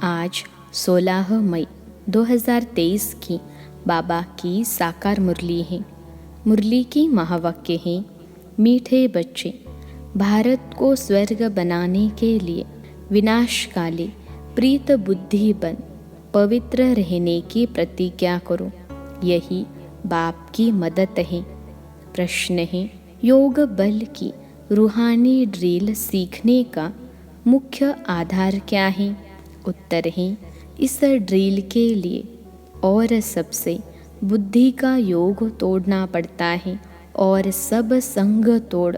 आज 16 मई 2023 की बाबा की साकार मुरली है। मुरली की महावाक्य है, मीठे बच्चे, भारत को स्वर्ग बनाने के लिए विनाशकाली प्रीत बुद्धि बन पवित्र रहने की प्रतिज्ञा करो। यही बाप की मदद है। प्रश्न है, योग बल की रूहानी ड्रिल सीखने का मुख्य आधार क्या है? उत्तर है, इस ड्रिल के लिए और सबसे बुद्धि का योग तोड़ना पड़ता है और सब संग तोड़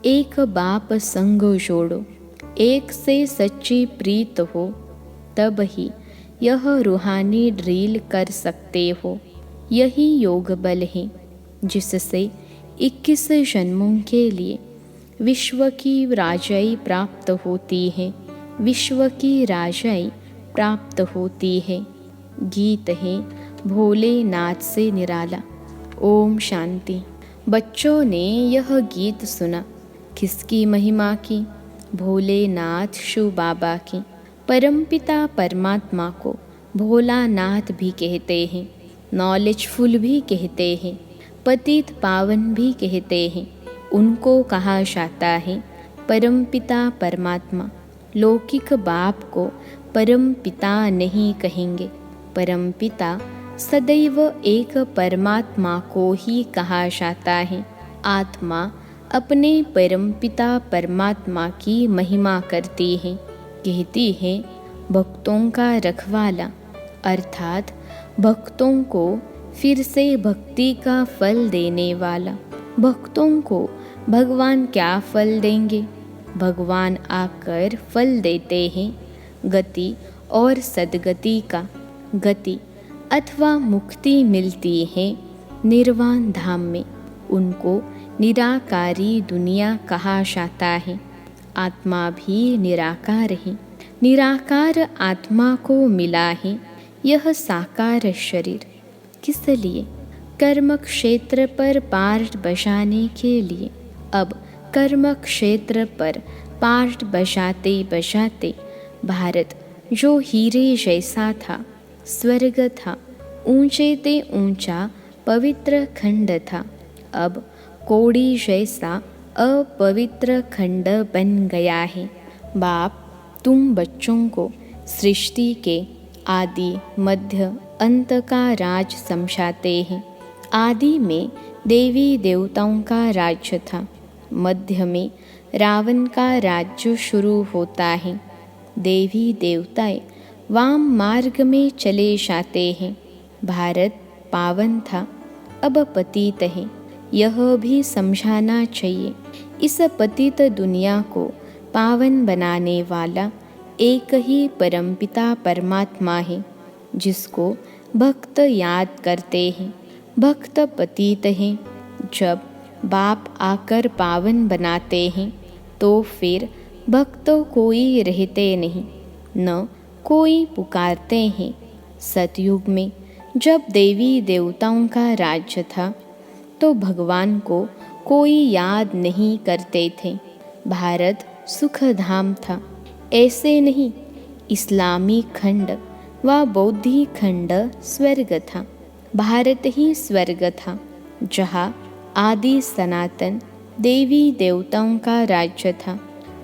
एक बाप संग जोड़ो, एक से सच्ची प्रीत हो, तब ही यह रूहानी ड्रिल कर सकते हो। यही योग बल है जिससे 21 जन्मों के लिए विश्व की राजाई प्राप्त होती है। विश्व की राजाई प्राप्त होती है। गीत है भोलेनाथ से निराला। ओम शांति। बच्चों ने यह गीत सुना, किसकी महिमा की? भोलेनाथ शिव बाबा की। परमपिता परमात्मा को भोलानाथ भी कहते हैं, नॉलेजफुल भी कहते हैं, पतित पावन भी कहते हैं। उनको कहा जाता है परमपिता परमात्मा। लौकिक बाप को परमपिता नहीं कहेंगे। परमपिता सदैव एक परमात्मा को ही कहा जाता है। आत्मा अपने परमपिता परमात्मा की महिमा करती है, कहती है भक्तों का रखवाला, अर्थात भक्तों को फिर से भक्ति का फल देने वाला। भक्तों को भगवान क्या फल देंगे? भगवान आकर फल देते हैं गति और सद्गति का। गति अथवा मुक्ति मिलती है निर्वाण धाम में। उनको निराकारी दुनिया कहा जाता है। आत्मा भी निराकार है। निराकार आत्मा को मिला है यह साकार शरीर। किस लिए? कर्म क्षेत्र पर पार्ट बजाने के लिए। अब कर्म क्षेत्र पर पार्ट बजाते बजाते भारत जो हीरे जैसा था, स्वर्ग था, ऊंचे ते ऊंचा पवित्र खंड था, अब कोड़ी जैसा अपवित्र खंड बन गया है। बाप तुम बच्चों को सृष्टि के आदि मध्य अंत का राज समझाते हैं। आदि में देवी देवताओं का राज्य था, मध्य में रावण का राज्य शुरू होता है। देवी देवताएं वाम मार्ग में चले जाते हैं। भारत पावन था, अब पतित है। यह भी समझाना चाहिए। इस पतित दुनिया को पावन बनाने वाला एक ही परमपिता परमात्मा है, जिसको भक्त याद करते हैं। भक्त पतित हैं। जब बाप आकर पावन बनाते हैं तो फिर भक्त कोई रहते नहीं, न कोई पुकारते हैं। सतयुग में जब देवी देवताओं का राज्य था तो भगवान को कोई याद नहीं करते थे। भारत सुखधाम था। ऐसे नहीं, इस्लामी खंड व बौद्धि खंड स्वर्ग था। भारत ही स्वर्ग था, जहाँ आदि सनातन देवी देवताओं का राज्य था।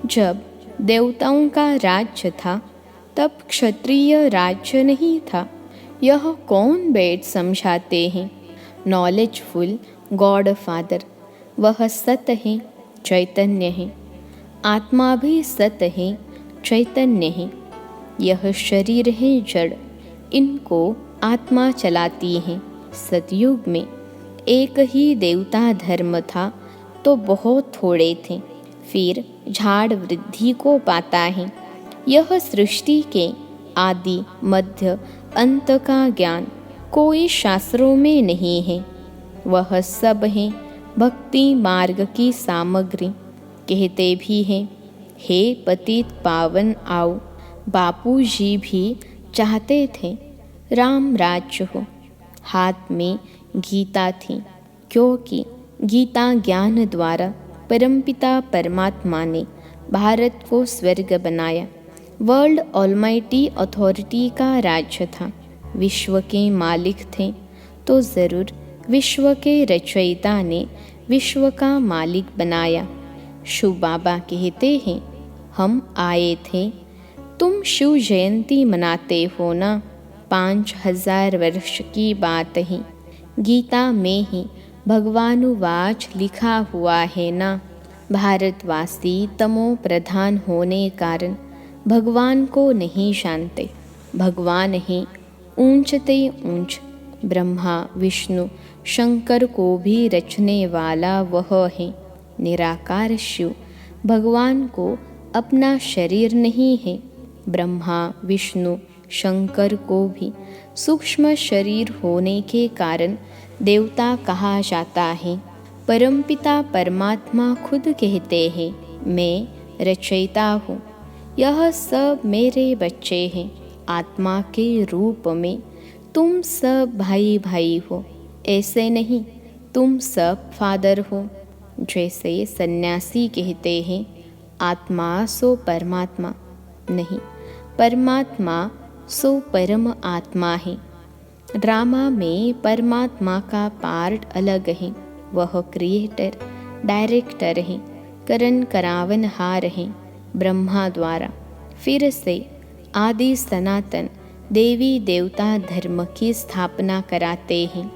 जब देवताओं का राज्य था तब क्षत्रिय राज्य नहीं था। यह कौन बैठ समझाते हैं? Knowledgeful God father. वह सत है, चैतन्य है। आत्मा भी सत है, चैतन्य है। यह शरीर है जड़, इनको आत्मा चलाती है। सतयुग में एक ही देवता धर्म था तो बहुत थोड़े थे, फिर झाड़ वृद्धि को पाता है। यह सृष्टि के आदि मध्य अंत का ज्ञान कोई शास्त्रों में नहीं है। वह सब है भक्ति मार्ग की सामग्री। कहते भी हैं, हे पतित पावन आओ। बापू जी भी चाहते थे राम राज्य हो। हाथ में गीता थी, क्योंकि गीता ज्ञान द्वारा परमपिता परमात्मा ने भारत को स्वर्ग बनाया। वर्ल्ड ऑलमाइटी अथॉरिटी का राज्य था, विश्व के मालिक थे, तो ज़रूर विश्व के रचयिता ने विश्व का मालिक बनाया। शिव बाबा कहते हैं, हम आए थे, तुम शिव जयंती मनाते हो ना, 5000 वर्ष की बात है। गीता में ही भगवानुवाच लिखा हुआ है ना, भारतवासी तमो प्रधान होने कारण भगवान को नहीं जानते। भगवान ही ऊंचते ऊंच, ब्रह्मा विष्णु शंकर को भी रचने वाला वह है। निराकार शिव भगवान को अपना शरीर नहीं है। ब्रह्मा विष्णु शंकर को भी सूक्ष्म शरीर होने के कारण देवता कहा जाता है। परमपिता परमात्मा खुद कहते हैं, मैं रचयिता हूँ, यह सब मेरे बच्चे हैं। आत्मा के रूप में तुम सब भाई भाई हो, ऐसे नहीं तुम सब फादर हो। जैसे सन्यासी कहते हैं, आत्मा सो परमात्मा, नहीं, परमात्मा सो परम आत्मा है। ड्रामा में परमात्मा का पार्ट अलग है, वह क्रिएटर डायरेक्टर है, करण करावनहार है ब्रह्मा द्वारा। फिर से आदि सनातन देवी देवता धर्म की स्थापना कराते हैं।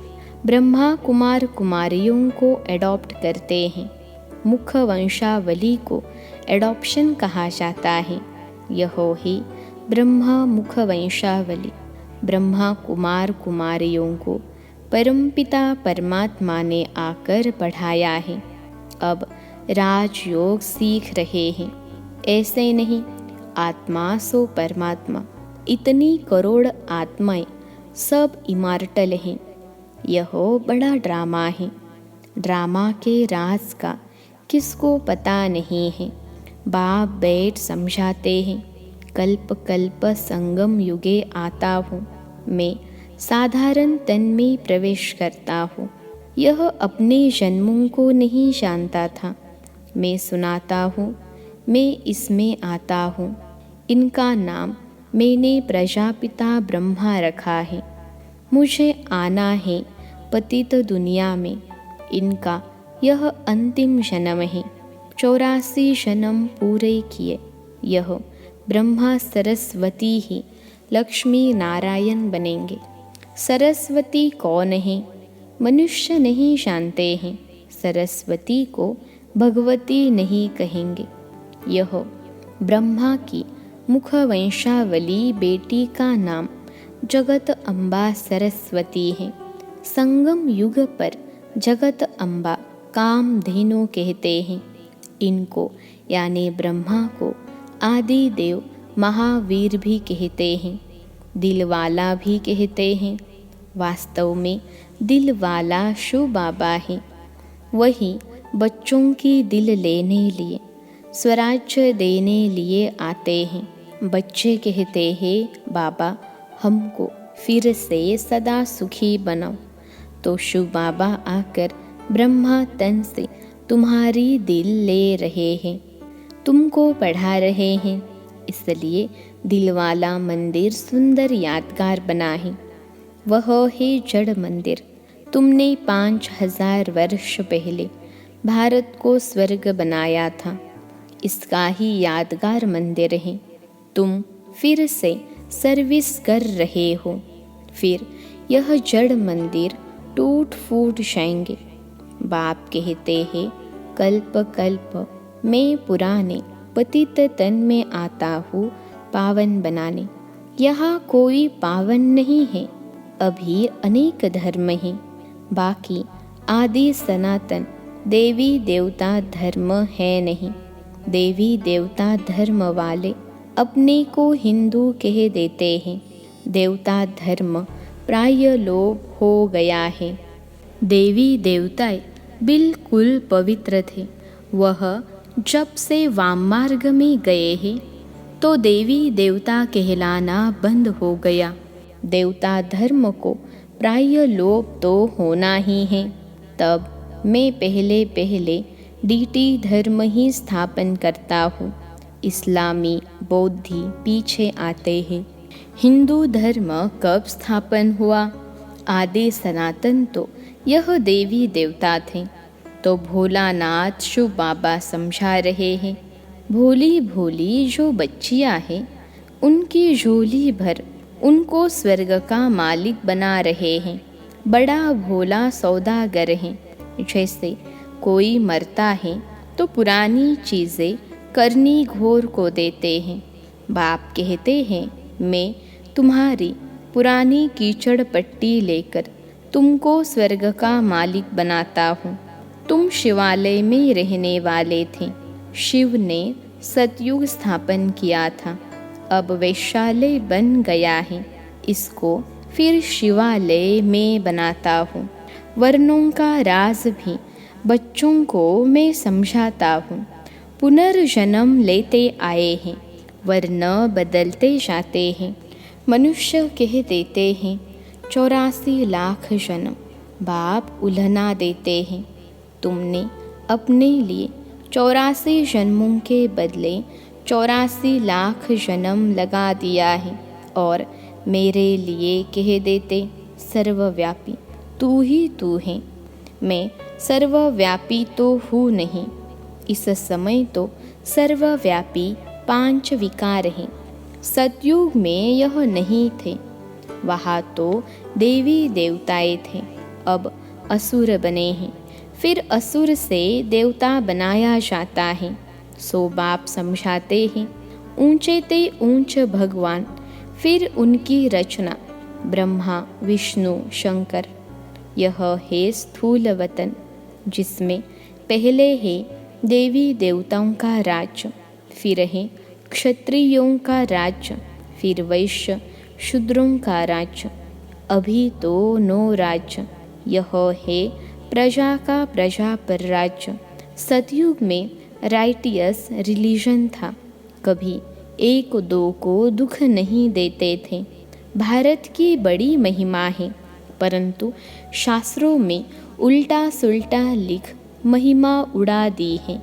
ब्रह्मा कुमार कुमारियों को एडॉप्ट करते हैं। मुख वंशावली को एडॉप्शन कहा जाता है। यह ही ब्रह्मा मुख वंशावली ब्रह्मा कुमार कुमारियों को परमपिता परमात्मा ने आकर पढ़ाया है। अब राजयोग सीख रहे हैं। ऐसे नहीं, आत्मा सो परमात्मा, इतनी करोड़ आत्माएं सब इमॉर्टल हैं। यह बड़ा ड्रामा है। ड्रामा के राज का किसको पता नहीं है। बाप बैठ समझाते हैं, कल्प कल्प संगम युगे आता हूँ, मैं साधारण तन में प्रवेश करता हूँ। यह अपने जन्मों को नहीं जानता था। मैं सुनाता हूँ, मैं इसमें आता हूँ। इनका नाम मैंने प्रजापिता ब्रह्मा रखा है। मुझे आना है पतित दुनिया में। इनका यह अंतिम जन्म है। 84 जन्म पूरे किए। यह ब्रह्मा सरस्वती ही लक्ष्मी नारायण बनेंगे। सरस्वती कौन है? मनुष्य नहीं जानते हैं। सरस्वती को भगवती नहीं कहेंगे। यह ब्रह्मा की मुख वंशावली बेटी का नाम जगत अम्बा सरस्वती है। संगम युग पर जगत अम्बा कामधेनु कहते हैं। इनको यानी ब्रह्मा को आदि देव महावीर भी कहते हैं। दिलवाला भी कहते हैं। वास्तव में दिलवाला शिव बाबा है। वही बच्चों की दिल लेने लिए, स्वराज्य देने लिए आते हैं। बच्चे कहते हैं, बाबा हमको फिर से सदा सुखी बनाओ। तो शिव बाबा आकर ब्रह्मा तन से तुम्हारी दिल ले रहे हैं, तुमको पढ़ा रहे हैं। इसलिए दिलवाला मंदिर सुंदर यादगार बना है। वह है जड़ मंदिर। तुमने 5000 वर्ष पहले भारत को स्वर्ग बनाया था। इसका ही यादगार मंदिर है। तुम फिर से सर्विस कर रहे हो। फिर यह जड़ मंदिर टूट फूट जाएंगे। बाप कहते हैं, कल्प कल्प मैं पुराने पतित तन में आता हूँ पावन बनाने। यहाँ कोई पावन नहीं है। अभी अनेक धर्म हैं। बाकी आदि सनातन देवी देवता धर्म है नहीं। देवी देवता धर्म वाले अपने को हिंदू कह देते हैं। देवता धर्म प्राय लोप हो गया है। देवी देवताएं बिल्कुल पवित्र थे। वह जब से वाम मार्ग में गए हैं तो देवी देवता कहलाना बंद हो गया। देवता धर्म को प्राय लोप तो होना ही है। तब मैं पहले पहले डीटी धर्म ही स्थापन करता हूँ। इस्लामी बौद्धि पीछे आते हैं। हिंदू धर्म कब स्थापन हुआ? आदि सनातन तो यह देवी देवता थे। तो भोलानाथ शिव बाबा समझा रहे हैं। भोली भोली जो बच्चियां हैं, उनकी झोली भर उनको स्वर्ग का मालिक बना रहे हैं। बड़ा भोला सौदागर है। जैसे कोई मरता है तो पुरानी चीज़ें करनी घोर को देते हैं। बाप कहते हैं, मैं तुम्हारी पुरानी कीचड़ पट्टी लेकर तुमको स्वर्ग का मालिक बनाता हूँ। तुम शिवालय में रहने वाले थे। शिव ने सतयुग स्थापन किया था। अब वैश्यालय बन गया है। इसको फिर शिवालय में बनाता हूँ। वर्णों का राज भी बच्चों को मैं समझाता हूँ। पुनर्जन्म लेते आए हैं, वर्ण बदलते जाते हैं। मनुष्य कह देते हैं 84 लाख जन्म। बाप उल्हना देते हैं, तुमने अपने लिए 84 जन्मों के बदले 84 लाख जन्म लगा दिया है। और मेरे लिए कह देते सर्वव्यापी तू ही तू है। मैं सर्वव्यापी तो हूँ नहीं। इस समय तो सर्वव्यापी 5 विकार हैं। सतयुग में यह नहीं थे। वहाँ तो देवी देवताएं थे। अब असुर बने हैं। फिर असुर से देवता बनाया जाता है। सो बाप समझाते हैं, ऊंचे ते ऊंच भगवान। फिर उनकी रचना ब्रह्मा विष्णु शंकर। यह है स्थूल वतन, जिसमें पहले है देवी देवताओं का राज्य, फिर है क्षत्रियों का राज्य, फिर वैश्य शूद्रों का राज्य। अभी तो 9 राज्य। यह है प्रजा का प्रजा पर राज्य। सतयुग में राइटियस रिलीजन था। कभी 1-2 को दुख नहीं देते थे। भारत की बड़ी महिमा है, परंतु शास्त्रों में उल्टा सुल्टा लिख महिमा उड़ा दी है।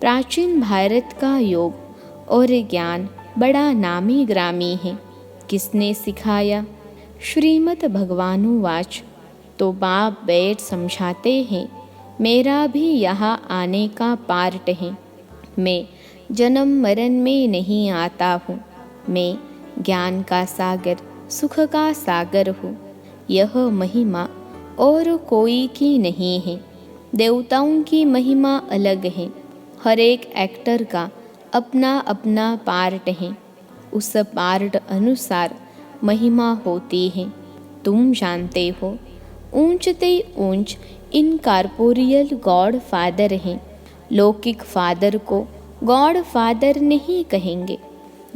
प्राचीन भारत का योग और ज्ञान बड़ा नामी ग्रामी है। किसने सिखाया? श्रीमद् भगवानुवाच। तो बाप बैठ समझाते हैं, मेरा भी यहाँ आने का पार्ट है। मैं जन्म मरण में नहीं आता हूँ। मैं ज्ञान का सागर सुख का सागर हूँ। यह महिमा और कोई की नहीं है। देवताओं की महिमा अलग है। हर एक एक्टर का अपना अपना पार्ट है। उस पार्ट अनुसार महिमा होती है। तुम जानते हो, ऊंच ते ऊंच इनकॉर्पोरियल गॉड फादर हैं। लौकिक फादर को गॉड फादर नहीं कहेंगे।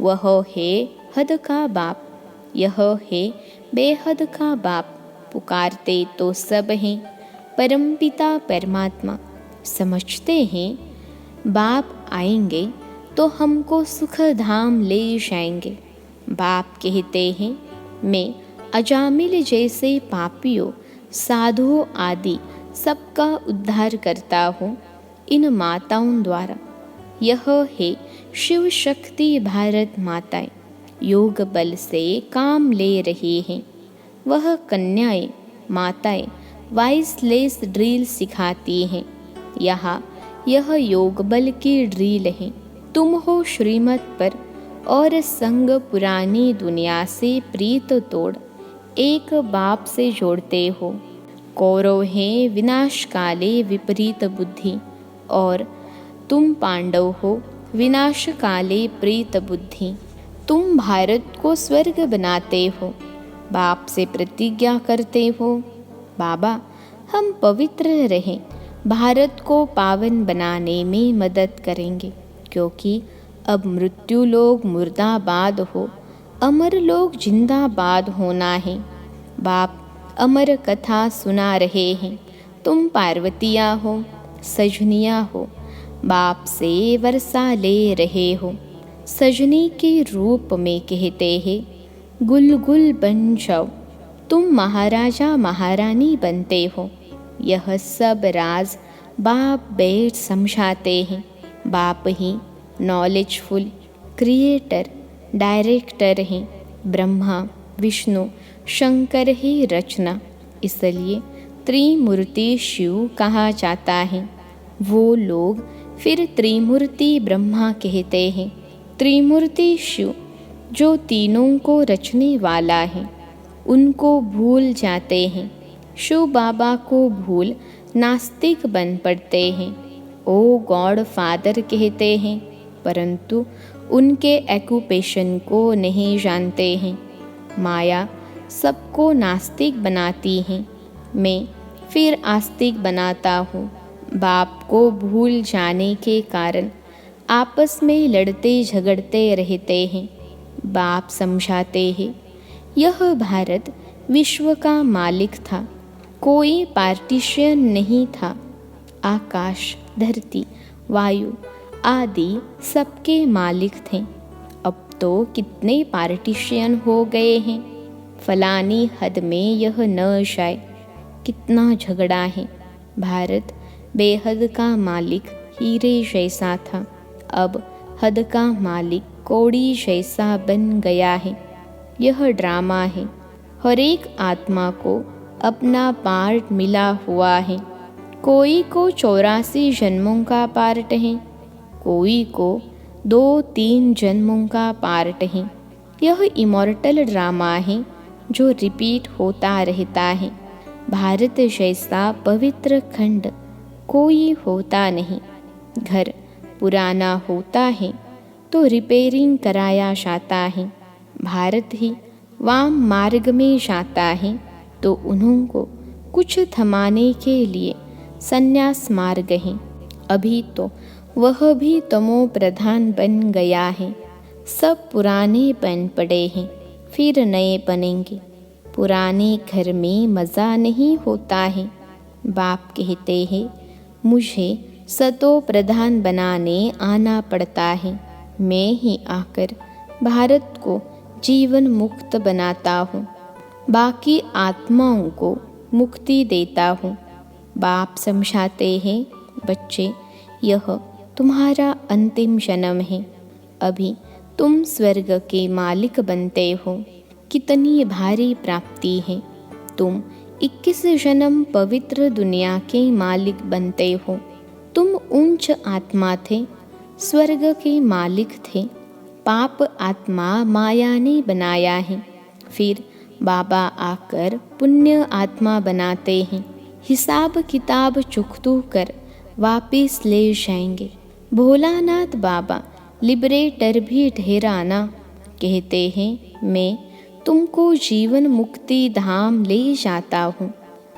वह है हद का बाप। यह है बेहद का बाप। पुकारते तो सब हैं, परमपिता परमात्मा। समझते हैं बाप आएंगे तो हमको सुख धाम ले जाएंगे। बाप कहते हैं, मैं अजामिल जैसे पापियों साधुओं आदि सबका उद्धार करता हूँ इन माताओं द्वारा। यह है शिव शक्ति भारत माताएं। योग बल से काम ले रही हैं। वह कन्याएं माताएं वाइसलेस ड्रिल सिखाती हैं। यहाँ यह योग बल की ड्रिल है। तुम हो श्रीमत पर और संग पुरानी दुनिया से प्रीत तोड़ एक बाप से जोड़ते हो। कौरव हैं विनाश काले विपरीत बुद्धि, और तुम पांडव हो विनाश काले प्रीत बुद्धि। तुम भारत को स्वर्ग बनाते हो। बाप से प्रतिज्ञा करते हो, बाबा हम पवित्र रहें, भारत को पावन बनाने में मदद करेंगे। क्योंकि अब मृत्यु लोग मुर्दाबाद हो, अमर लोग जिंदाबाद होना है। बाप अमर कथा सुना रहे हैं। तुम पार्वतियाँ हो, सजनियाँ हो, बाप से वर्षा ले रहे हो। सजनी के रूप में कहते हैं, गुल गुल बन जाओ। तुम महाराजा महारानी बनते हो। यह सब राज बाप बैठ समझाते हैं। बाप ही नॉलेजफुल क्रिएटर, डायरेक्टर हैं। ब्रह्मा, विष्णु, शंकर ही रचना, इसलिए त्रिमूर्ति शिव कहा जाता है। वो लोग फिर त्रिमूर्ति ब्रह्मा कहते हैं। त्रिमूर्ति शिव जो तीनों को रचने वाला है, उनको भूल जाते हैं। शिव बाबा को भूल नास्तिक बन पड़ते हैं। ओ गॉड फादर कहते हैं, परंतु उनके एक्यूपेशन को नहीं जानते हैं। माया सबको नास्तिक बनाती है, मैं फिर आस्तिक बनाता हूँ। बाप को भूल जाने के कारण आपस में लड़ते झगड़ते रहते हैं। बाप समझाते हैं, यह भारत विश्व का मालिक था, कोई पार्टीशन नहीं था। आकाश, धरती, वायु आदि सबके मालिक थे। अब तो कितने पार्टीशन हो गए हैं। फलानी हद में यह न जाए, कितना झगड़ा है। भारत बेहद का मालिक हीरे जैसा था, अब हद का मालिक कौड़ी जैसा बन गया है। यह ड्रामा है। हर एक आत्मा को अपना पार्ट मिला हुआ है। कोई को 84 जन्मों का पार्ट है, कोई को 2-3 जन्मों का पार्ट है। यह इमॉर्टल ड्रामा है जो रिपीट होता रहता है। भारत जैसा पवित्र खंड कोई होता नहीं। घर पुराना होता है तो रिपेयरिंग कराया जाता है। भारत ही वाम मार्ग में जाता है तो उन्हों को कुछ थमाने के लिए संन्यास मार्ग है। अभी तो वह भी तमो प्रधान बन गया है। सब पुराने बन पड़े हैं, फिर नए बनेंगे। पुराने घर में मज़ा नहीं होता है। बाप कहते हैं, मुझे सतो प्रधान बनाने आना पड़ता है। मैं ही आकर भारत को जीवन मुक्त बनाता हूँ, बाकी आत्माओं को मुक्ति देता हूँ। बाप समझाते हैं, बच्चे यह तुम्हारा अंतिम जन्म है। अभी तुम स्वर्ग के मालिक बनते हो। कितनी भारी प्राप्ति है। तुम 21 जन्म पवित्र दुनिया के मालिक बनते हो। तुम उच्च आत्मा थे, स्वर्ग के मालिक थे। पाप आत्मा माया ने बनाया है। फिर बाबा आकर पुण्य आत्मा बनाते हैं। हिसाब किताब चुकतू कर वापिस ले जाएंगे। भोलानाथ बाबा लिबरेटर भी ठहराना कहते हैं, मैं तुमको जीवन मुक्ति धाम ले जाता हूँ।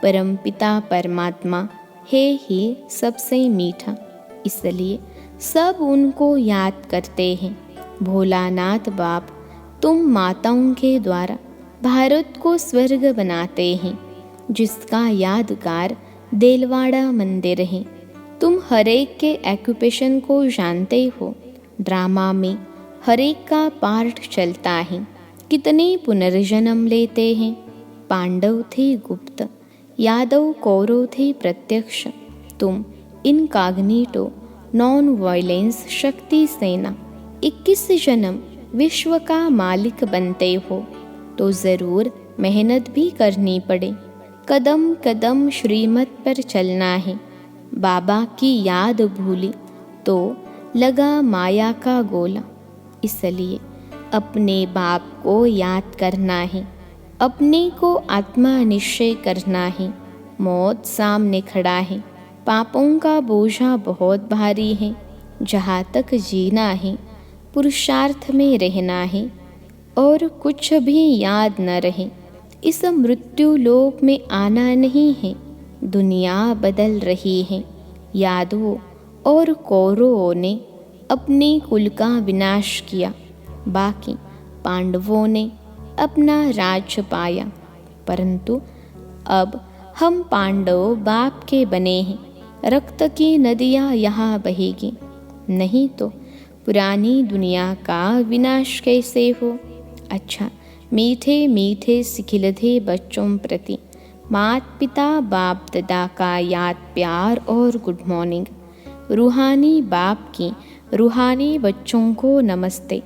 परमपिता परमात्मा है ही सबसे मीठा, इसलिए सब उनको याद करते हैं। भोलानाथ बाप तुम माताओं के द्वारा भारत को स्वर्ग बनाते हैं, जिसका यादगार देलवाड़ा मंदिर है। तुम हरेक के एक्यूपेशन को जानते हो। ड्रामा में हरेक का पार्ट चलता है। कितने पुनर्जन्म लेते हैं। पांडव थे गुप्त, यादव कौरव थे प्रत्यक्ष। तुम इनकॉग्निटो नॉन वायलेंस शक्ति सेना 21 जन्म विश्व का मालिक बनते हो तो ज़रूर मेहनत भी करनी पड़े। कदम कदम श्रीमत पर चलना है। बाबा की याद भूली तो लगा माया का गोला, इसलिए अपने बाप को याद करना है। अपने को आत्मा निश्चय करना है। मौत सामने खड़ा है। पापों का बोझा बहुत भारी है। जहाँ तक जीना है, पुरुषार्थ में रहना है और कुछ भी याद न रहे। इस मृत्यु लोक में आना नहीं है। दुनिया बदल रही है। यादवों और कौरवों ने अपने कुल का विनाश किया, बाकी पांडवों ने अपना राज्य पाया। परंतु अब हम पांडव बाप के बने हैं। रक्त की नदियाँ यहाँ बहेगी, नहीं तो पुरानी दुनिया का विनाश कैसे हो। अच्छा, मीठे मीठे सिखिलधे बच्चों प्रति माता पिता बाप दादा का याद प्यार और गुड मॉर्निंग। रूहानी बाप की रूहानी बच्चों को नमस्ते।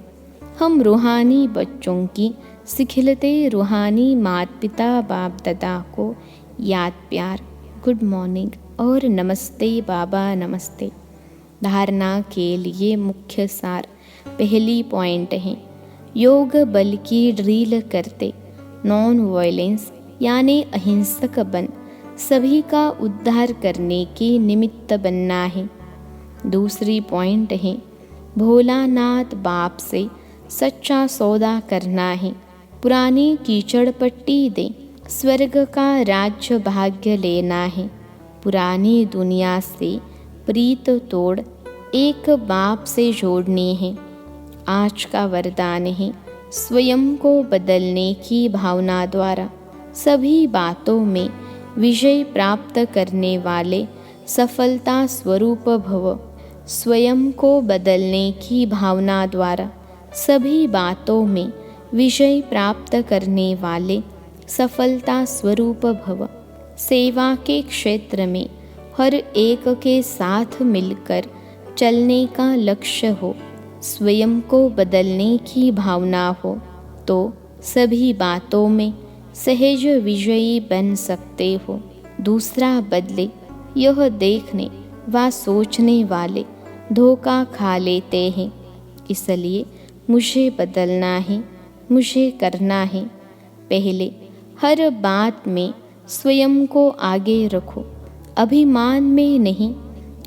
हम रूहानी बच्चों की सिखिलते रूहानी माता पिता बाप दादा को याद प्यार, गुड मॉर्निंग और नमस्ते बाबा नमस्ते। धारणा के लिए मुख्य सार पहली पॉइंट है, योग बल की ड्रिल करते नॉन वायलेंस यानी अहिंसक बन सभी का उद्धार करने के निमित्त बनना है। दूसरी पॉइंट है, भोलानाथ बाप से सच्चा सौदा करना है। पुरानी कीचड़ पट्टी दे स्वर्ग का राज्य भाग्य लेना है। पुरानी दुनिया से प्रीत तोड़ एक बाप से जोड़नी है। आज का वरदान है, स्वयं को बदलने की भावना द्वारा सभी बातों में विजय प्राप्त करने वाले सफलता स्वरूप भव। स्वयं को बदलने की भावना द्वारा सभी बातों में विजय प्राप्त करने वाले सफलता स्वरूप भव। सेवा के क्षेत्र में हर एक के साथ मिलकर चलने का लक्ष्य हो। स्वयं को बदलने की भावना हो तो सभी बातों में सहज विजयी बन सकते हो। दूसरा बदले यह देखने व सोचने वाले धोखा खा लेते हैं। इसलिए मुझे बदलना है, मुझे करना है। पहले हर बात में स्वयं को आगे रखो, अभिमान में नहीं,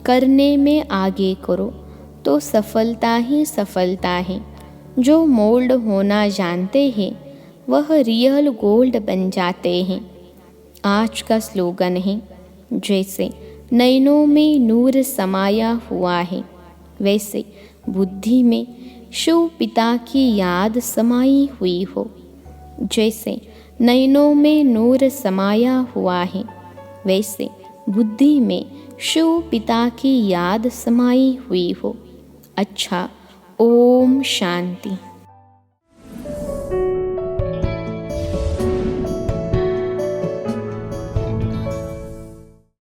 करने में आगे करो तो सफलता ही सफलता है। जो मोल्ड होना जानते हैं वह रियल गोल्ड बन जाते हैं। आज का स्लोगन है, जैसे नैनों में नूर समाया हुआ है वैसे बुद्धि में शिव पिता की याद समाई हुई हो। जैसे नैनों में नूर समाया हुआ है वैसे बुद्धि में शिव पिता की याद समाई हुई हो। अच्छा, ओम शांति।